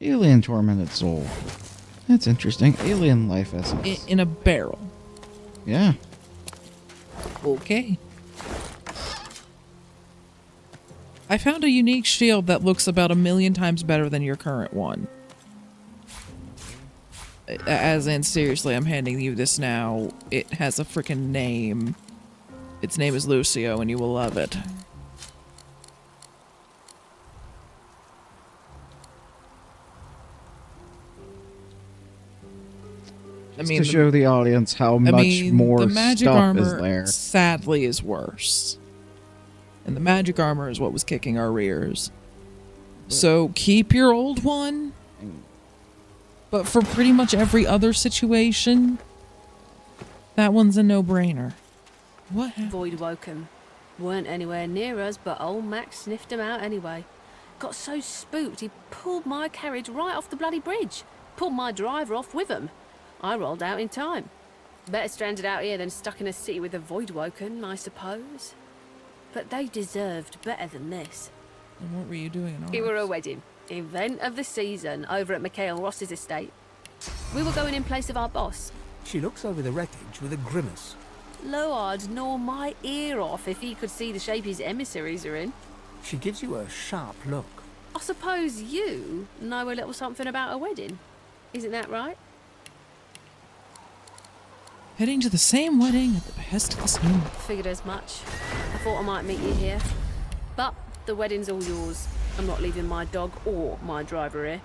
Alien tormented soul. That's interesting. Alien life essence. In a barrel. Yeah. Okay. I found a unique shield that looks about 1,000,000 times better than your current one. As in, seriously, I'm handing you this now. It has a freaking name. Its name is Lucio, and you will love it. To show the audience how much more the magic stuff armor, is there. sadly, is worse. And the magic armor is what was kicking our rears. So keep your old one. But for pretty much every other situation, that one's a no-brainer. What happened? Void woke 'em. Weren't anywhere near us, but old Max sniffed 'em out anyway. Got so spooked he pulled my carriage right off the bloody bridge. Pulled my driver off with him. I rolled out in time. Better stranded out here than stuck in a city with a void woken, I suppose. But they deserved better than this. And what were you doing in ours? It were a wedding. Event of the season over at Mikhail Ross's estate. We were going in place of our boss. She looks over the wreckage with a grimace. Lo'ard gnaw my ear off if he could see the shape his emissaries are in. She gives you a sharp look. I suppose you know a little something about a wedding. Isn't that right? Heading to the same wedding at the behest of the snow. Figured as much. I thought I might meet you here. But the wedding's all yours. I'm not leaving my dog or my driver here.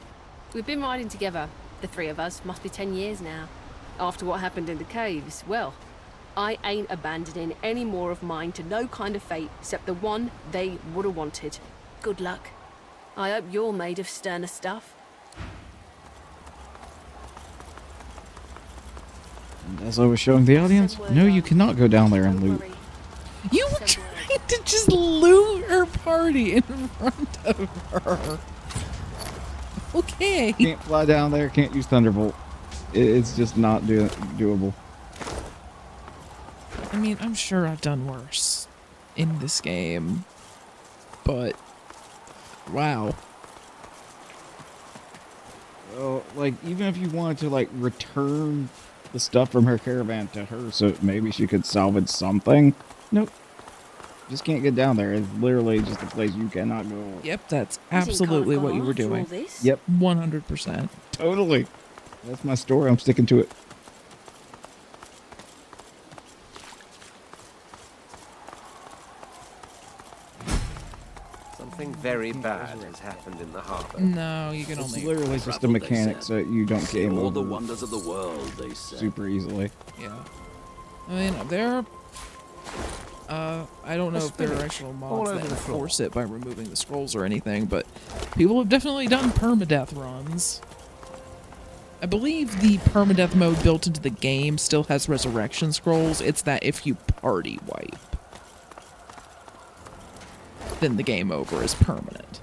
We've been riding together, the three of us, must be 10 years now. After what happened in the caves, well, I ain't abandoning any more of mine to no kind of fate except the one they would have wanted. Good luck. I hope you're made of sterner stuff. And as I was showing the audience, no, you cannot go down there and loot. You were trying to just loot her party in front of her. Okay. Can't fly down there, can't use Thunderbolt. It's just not doable. I mean, I'm sure I've done worse in this game, but wow. Well, like, even if you wanted to, like, return the stuff from her caravan to her so maybe she could salvage something, nope. Just can't get down there. It's literally just a place you cannot go. Yep, that's absolutely what you were doing. Yep. 100%. Totally. That's my story. I'm sticking to it. Something very bad has happened in the harbor. No, you can It's only... literally just a mechanic so you don't game all over the wonders of the world, they say. super easily. Yeah. I mean, there are... I don't know if there are actual mods that enforce it by removing the scrolls or anything, but people have definitely done permadeath runs. I believe the permadeath mode built into the game still has resurrection scrolls. It's that if you party wipe, then the game over is permanent.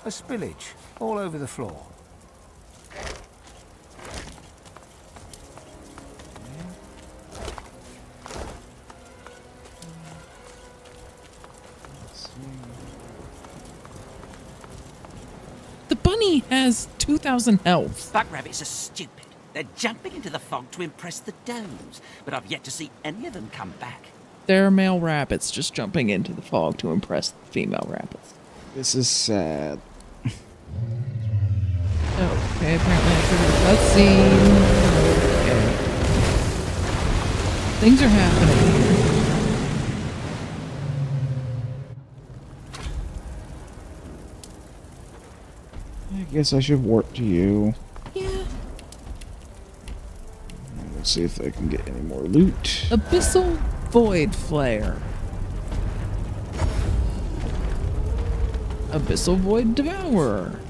A spillage all over the floor. The bunny has 2,000 health. Buck rabbits are stupid. They're jumping into the fog to impress the domes, but I've yet to see any of them come back. There are male rabbits just jumping into the fog to impress the female rabbits. This is sad. Okay, apparently I triggered a cutscene. Okay. Things are happening here. I guess I should warp to you. Yeah. Let's see if I can get any more loot. Abyssal Void Flare. Abyssal Void Devourer.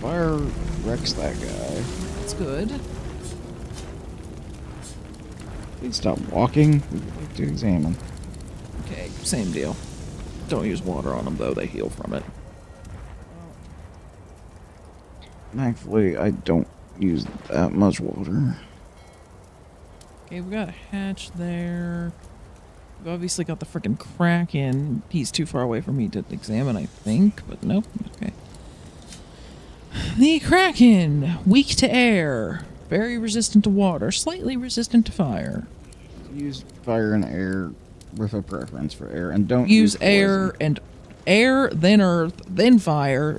Fire wrecks that guy. That's good. Please stop walking. We'd like to examine. Okay, same deal. Don't use water on them, though. They heal from it. Thankfully, I don't use that much water. Okay, we got a hatch there. We've obviously got the freaking Kraken. He's too far away for me to examine, I think, but nope. Okay. The Kraken, weak to air, very resistant to water, slightly resistant to fire. Use fire and air with a preference for air, and don't Use poison. air, then earth, then fire.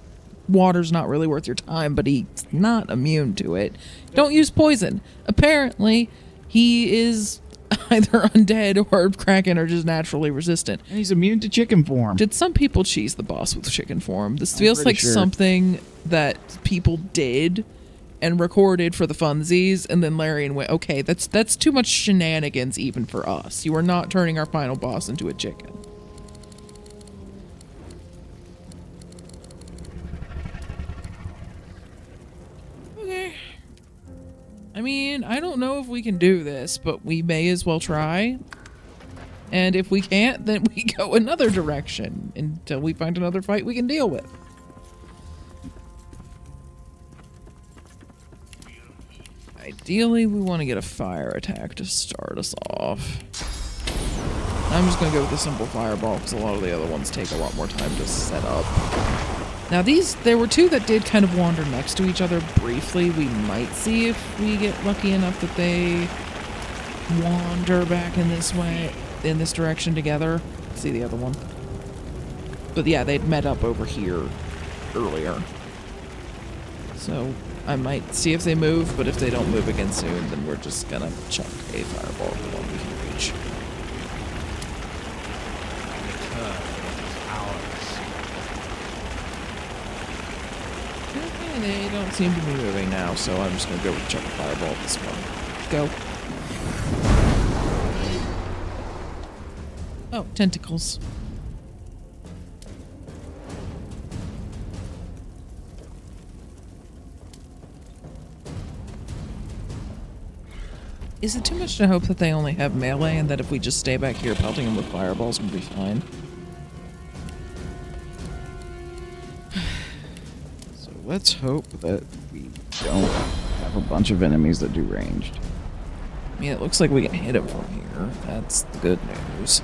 Water's not really worth your time, but he's not immune to it. Don't use poison. Apparently, he is either undead or Kraken are just naturally resistant. And he's immune to chicken form. Did some people cheese the boss with chicken form? This I'm feels pretty like sure. something that people did and recorded for the funsies, and then Larry went, okay, that's too much shenanigans even for us. You are not turning our final boss into a chicken. Okay. I mean, I don't know if we can do this, but we may as well try. And if we can't, then we go another direction until we find another fight we can deal with. Ideally, we want to get a fire attack to start us off. I'm just going to go with the simple fireball because a lot of the other ones take a lot more time to set up. Now there were two that did kind of wander next to each other briefly. We might see if we get lucky enough that they wander back in this way, in this direction together. See the other one. But yeah, they'd met up over here earlier. So I might see if they move, but if they don't move again soon, then we're just gonna chuck a fireball at the one we can reach. Okay, they don't seem to be moving now, so I'm just gonna go with chuck a fireball at this one. Go. Oh, tentacles. Is it too much to hope that they only have melee and that if we just stay back here pelting them with fireballs, we'll be fine? So let's hope that we don't have a bunch of enemies that do ranged. I mean, it looks like we can hit him from here. That's the good news.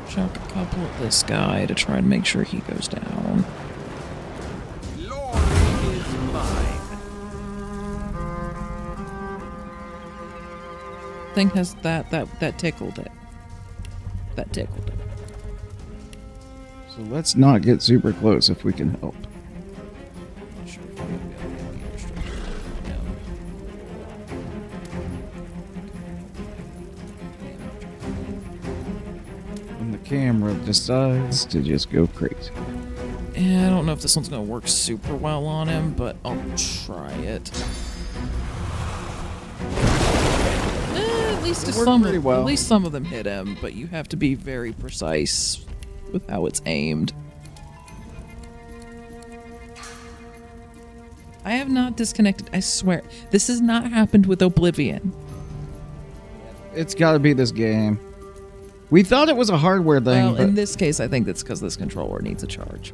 Chuck a couple at this guy to try and make sure he goes down. Glory is mine. Thing has that tickled it. That tickled it. So let's not get super close if we can help. Not sure if I'm gonna be able to get the airstrike. When the camera decides to just go crazy. Yeah, I don't know if this one's gonna work super well on him, but I'll try it. At least some of them hit him, but you have to be very precise with how it's aimed. I have not disconnected, I swear. This has not happened with Oblivion. It's got to be this game. We thought it was a hardware thing, Well, but in this case, I think that's because this controller needs a charge.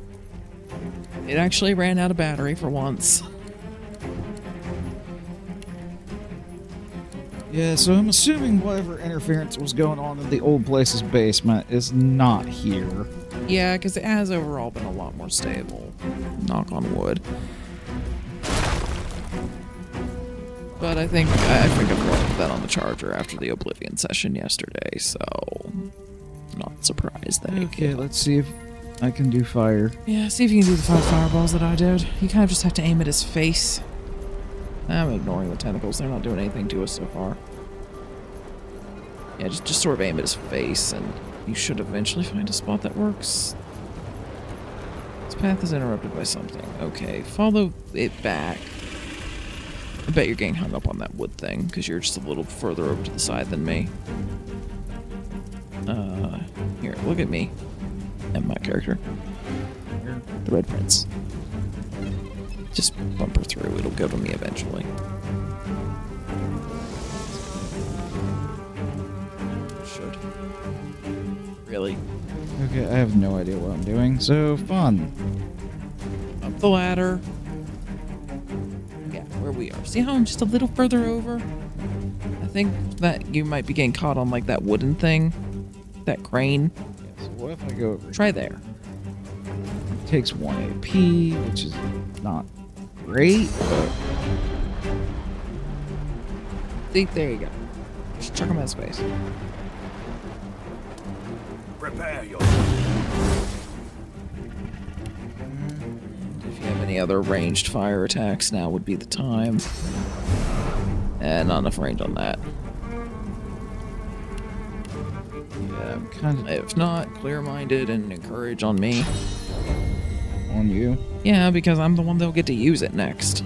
It actually ran out of battery for once. yeah, so I'm assuming whatever interference was going on in the old place's basement is not here. Yeah, because it has overall been a lot more stable. Knock on wood. But I think I've learned that on the charger after the Oblivion session yesterday, so I'm not surprised that Okay, let's see if I can do fire. Yeah, see if you can do the 5 fireballs that I did. You kind of just have to aim at his face. I'm ignoring the tentacles. They're not doing anything to us so far. Yeah, just sort of aim at his face, and you should eventually find a spot that works. This path is interrupted by something. Okay, follow it back. I bet you're getting hung up on that wood thing, because you're just a little further over to the side than me. Here, look at me. And my character. The Red Prince. Just bump her through. It'll go to me eventually. should. Really. Okay, I have no idea what I'm doing. So fun. Up the ladder. Yeah, where we are. See how I'm just a little further over? I think that you might be getting caught on like that wooden thing. That crane. Yeah, so what if I go over? Try there. It takes 1 AP, which is not great, but See, there you go. Just chuck him in his face. Prepare your. If you have any other ranged fire attacks, now would be the time. And not enough range on that. yeah, I'm kind of If not, clear-minded and encourage on me. on you. Yeah, because I'm the one that'll get to use it next.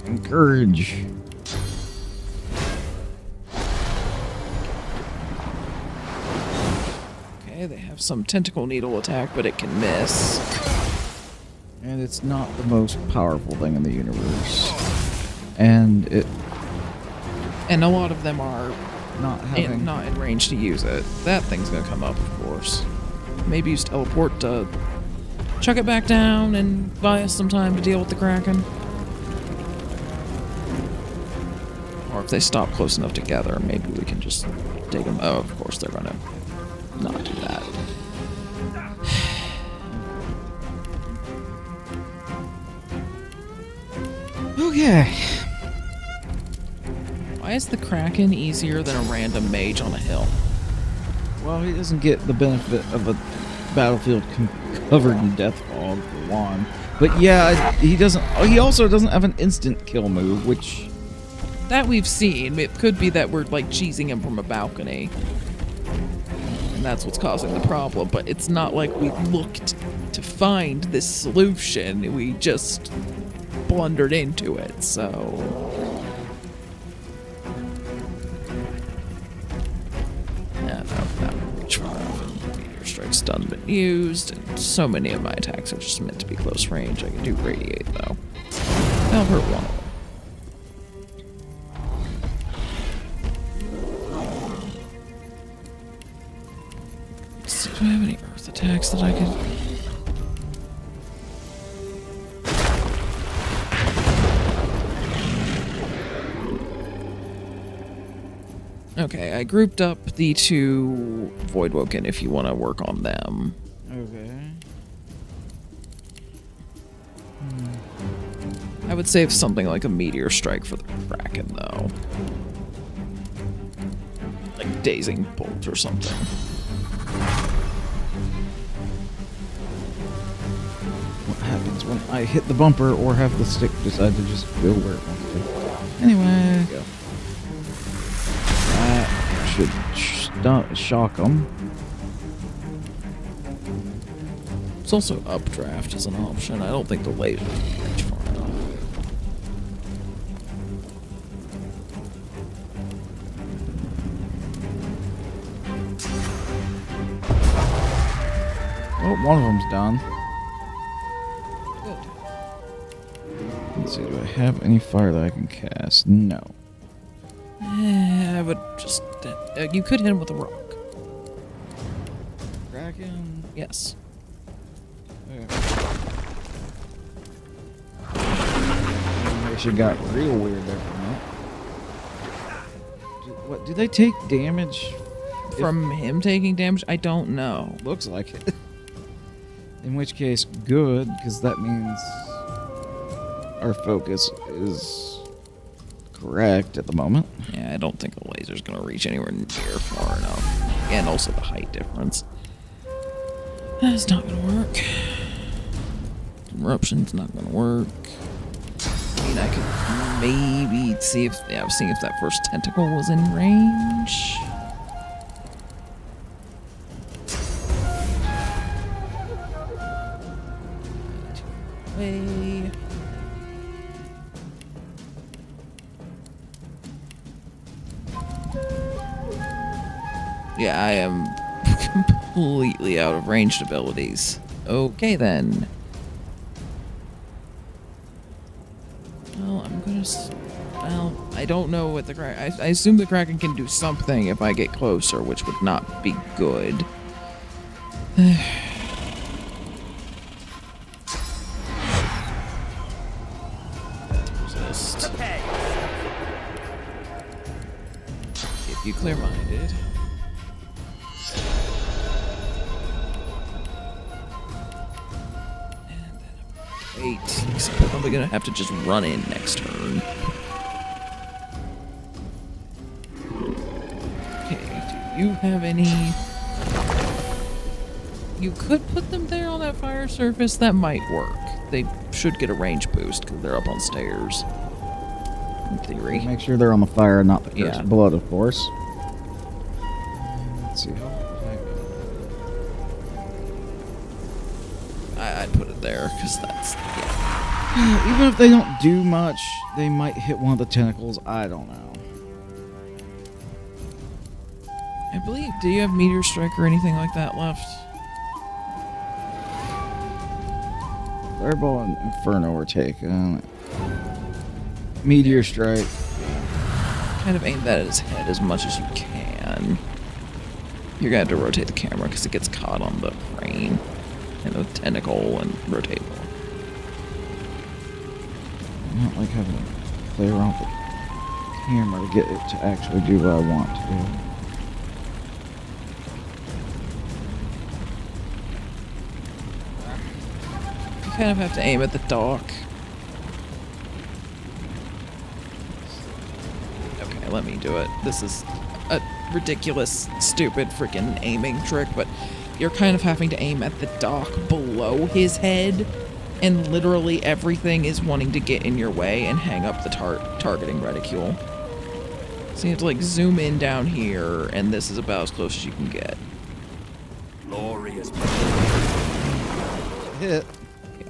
Encourage. Okay, they have some tentacle needle attack, but it can miss. And it's not the most powerful thing in the universe. And it And a lot of them are not having... not in range to use it. That thing's gonna come up, of course. Maybe use teleport to chuck it back down and buy us some time to deal with the Kraken. Or if they stop close enough together, maybe we can just take them. Oh, of course they're gonna not do that. Okay. Why is the Kraken easier than a random mage on a hill? Well, he doesn't get the benefit of a battlefield covered in death fog, for one. But yeah, he doesn't... He also doesn't have an instant kill move, which... That we've seen. It could be that we're like cheesing him from a balcony. And that's what's causing the problem. But it's not like we looked to find this solution. We just blundered into it, so... Yeah, no, that would reach far enough. Meteor Strike's done been used, and so many of my attacks are just meant to be close range. I can do Radiate, though. That'll hurt one of them. Do I have any earth attacks that I could... Okay, I grouped up the two Voidwoken if you want to work on them. Okay. I would save something like a Meteor Strike for the Kraken, though. Like Dazing Bolt or something. What happens when I hit the bumper or have the stick decide to just go where it wants to? Anyway, go. That should shock them. It's also Updraft as an option. I don't think the laser can reach far enough. Oh, one of them's done. Good. Let's see, do I have any fire that I can cast? No. I would just... you could hit him with a rock. Kraken? Yes. She got real weird there for a minute. What, do they take damage? From him taking damage? I don't know. Looks like it. In which case, good, because that means our focus is correct at the moment. Yeah, I don't think a laser's going to reach anywhere near far enough. And also the height difference. That's not going to work. Eruption's not going to work. I mean, I could maybe see if... Yeah, I was seeing if that first tentacle was in range. Way. Yeah, I am completely out of ranged abilities. Okay, then. Well, I'm gonna... Well, I don't know what the Kraken... I assume the Kraken can do something if I get closer, which would not be good. Resist. Keep you clear-minded. Wait, except I'm probably gonna have to just run in next turn. Okay, do you have any... You could put them there on that fire surface. That might work. They should get a range boost because they're up on stairs. In theory. Make sure they're on the fire and not the Yeah. cursed blood, of course. Let's see. I'd put it there because that's... Even if they don't do much, they might hit one of the tentacles. I don't know. I believe... Do you have Meteor Strike or anything like that left? Fireball and Inferno were taken. Meteor Strike. Kind of aim that at his head as much as you can. You're gonna have to rotate the camera because it gets caught on the crane and the tentacle and rotate. I don't like having to play around with the camera to get it to actually do what I want to do. You kind of have to aim at the dock. Okay, let me do it. This is a ridiculous, stupid freaking aiming trick, but you're kind of having to aim at the dock below his head, and literally everything is wanting to get in your way and hang up the targeting reticule. So you have to like zoom in down here, and this is about as close as you can get. Glorious. Hit. Yeah.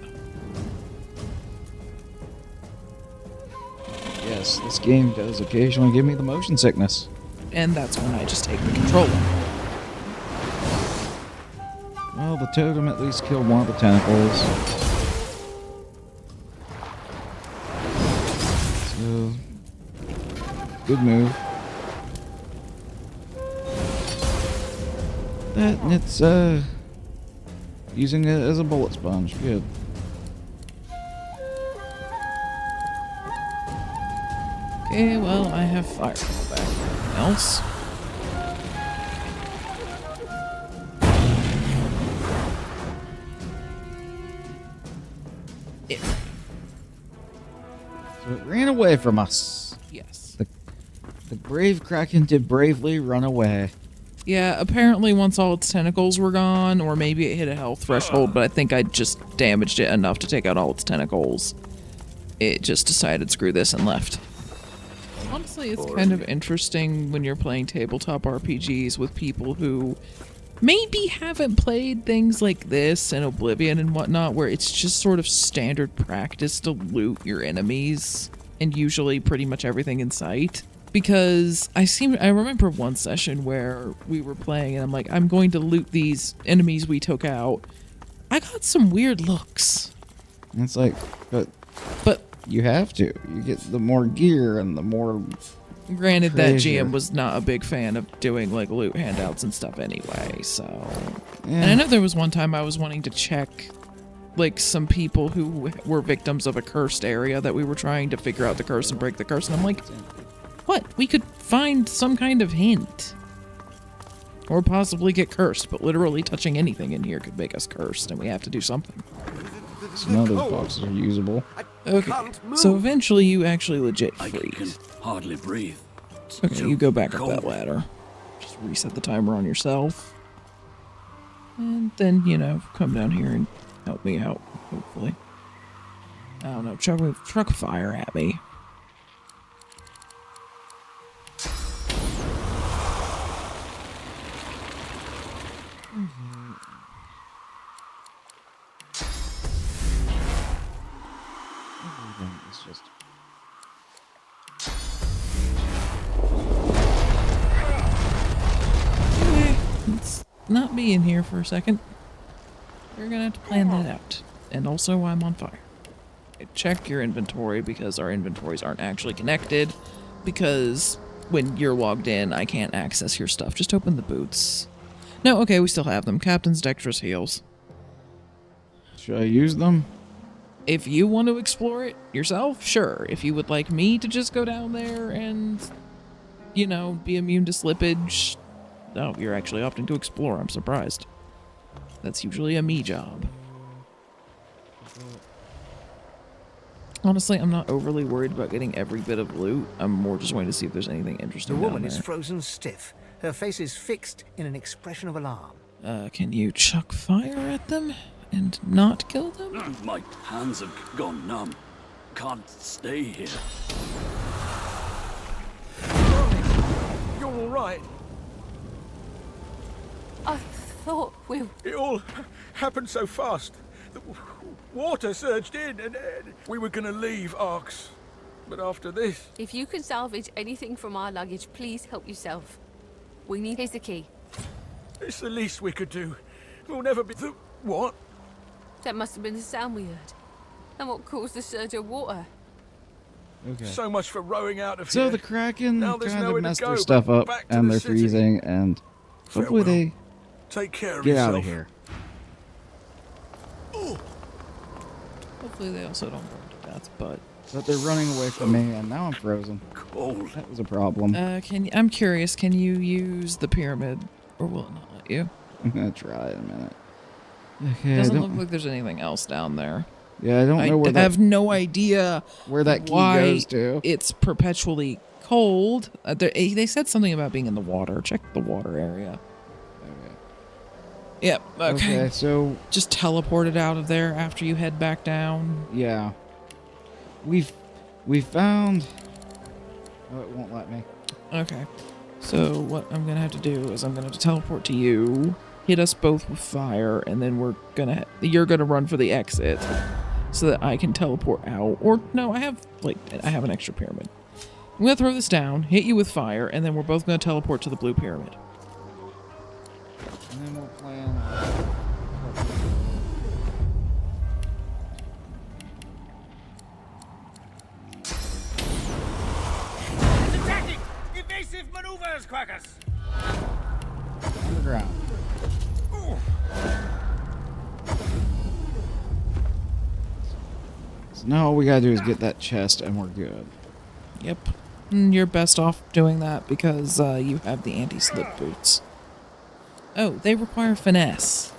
Yes, this game does occasionally give me the motion sickness. And that's when I just take the controller. Well, the totem at least killed one of the tentacles. So, good move. That, and it's, using it as a bullet sponge. Good. Okay, well, I have fireball back. Anything else? It. So it ran away from us. Yes. The brave Kraken did bravely run away. Yeah, apparently once all its tentacles were gone, or maybe it hit a health threshold, but I think I just damaged it enough to take out all its tentacles. It just decided, screw this, and left. Honestly, it's kind of interesting when you're playing tabletop RPGs with people who maybe haven't played things like this and Oblivion and whatnot, where it's just sort of standard practice to loot your enemies and usually pretty much everything in sight. Because I remember one session where we were playing and I'm like, I'm going to loot these enemies we took out. I got some weird looks. And it's like, but you have to. You get the more gear and the more... Granted, that treasure. GM was not a big fan of doing like loot handouts and stuff anyway, so... Yeah. And I know there was one time I was wanting to check like some people who were victims of a cursed area that we were trying to figure out the curse and break the curse, and I'm like, what? We could find some kind of hint. Or possibly get cursed, but literally touching anything in here could make us cursed, and we have to do something. So none of those boxes are usable. Okay, so eventually you actually legit I can freeze. hardly breathe. It's Okay, too you go back up cold. that ladder. Just reset the timer on yourself. And then, you know, come down here and help me out, hopefully. I don't know, truck fire at me. It's just... Okay, let's not be in here for a second. We're gonna have to plan that out. And also, I'm on fire. Check your inventory because our inventories aren't actually connected. because when you're logged in, I can't access your stuff. Just open the boots. No, okay, we still have them. Captain's dexterous heels. Should I use them? If you want to explore it yourself, sure. If you would like me to just go down there and, you know, be immune to slippage. No, you're actually opting to explore. I'm surprised. That's usually a me job. Honestly, I'm not overly worried about getting every bit of loot. I'm more just wanting to see if there's anything The interesting down woman there. is frozen stiff. Her face is fixed in an expression of alarm. Can you chuck fire at them and not kill them? My hands have gone numb. Can't stay here. You're all right. I thought we... It all happened so fast. The water surged in and we were going to leave Arx. But after this... If you can salvage anything from our luggage, please help yourself. We need... Here's the key. It's the least we could do. We'll never be... What? That must have been the sound we heard. And what caused the surge of water? Okay. So much for rowing out of So here. the Kraken Now there's kind nowhere of to messed go their but stuff up, back to and the they're city. freezing, and hopefully Farewell. they Take care of get yourself. out of here. Hopefully they also don't burn to death, but... But they're running away from me, and now I'm frozen. Cold. That was a problem. I'm curious, can you use the pyramid, or will it not let you? I'm gonna try in a minute. Okay, Doesn't look like there's anything else down there. yeah, I don't know where I have that no idea key why goes to. it's perpetually cold. They said something about being in the water. Check the water area. Yep, okay. So Just teleport it out of there after you head back down. yeah, we found. Oh, it won't let me. Okay. So what I'm gonna have to do is I'm gonna have to teleport to you, hit us both with fire, and then you're gonna run for the exit so that I can teleport out. Or no, I have an extra pyramid. I'm gonna throw this down, hit you with fire, and then we're both gonna teleport to the blue pyramid. And then we'll plan. Attacking! Evasive maneuvers, Quackers! Underground. So now all we gotta do is get that chest, and we're good. Yep. You're best off doing that because you have the anti-slip boots. Oh, they require finesse.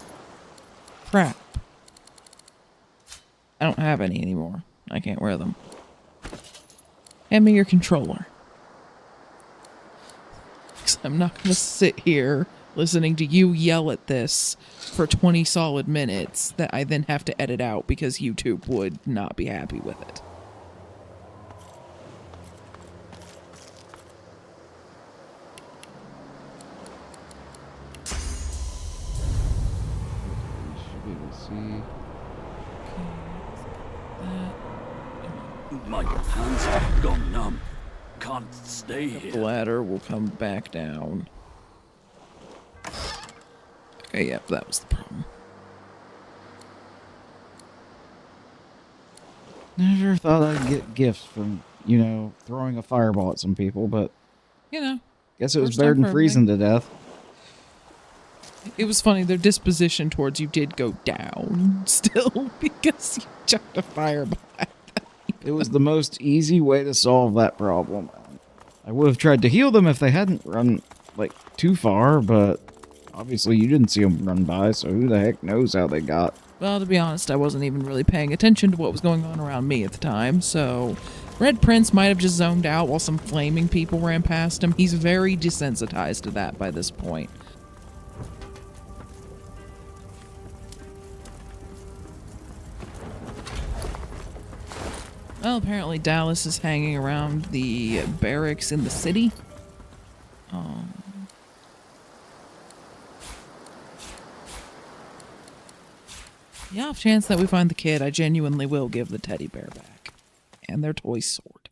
Crap. I don't have any anymore. I can't wear them. Hand me your controller. 'Cause I'm not gonna sit here listening to you yell at this for 20 solid minutes that I then have to edit out because YouTube would not be happy with it. Should be able to see. My hands have gone numb. Can't stay The here. ladder will come back down. Okay, yep, that was the problem. Never thought I'd get gifts from, throwing a fireball at some people, but You know, guess it was First better time than for freezing to death. it was funny, their disposition towards you did go down still because you chucked a fireball at them. It was the most easy way to solve that problem. I would have tried to heal them if they hadn't run, too far, but obviously you didn't see them run by, so who the heck knows how they got. Well, to be honest, I wasn't even really paying attention to what was going on around me at the time, so Red Prince might have just zoned out while some flaming people ran past him. He's very desensitized to that by this point. Well, apparently Dallas is hanging around the barracks in the city. Yeah, off chance that we find the kid, I genuinely will give the teddy bear back. And their toy sword.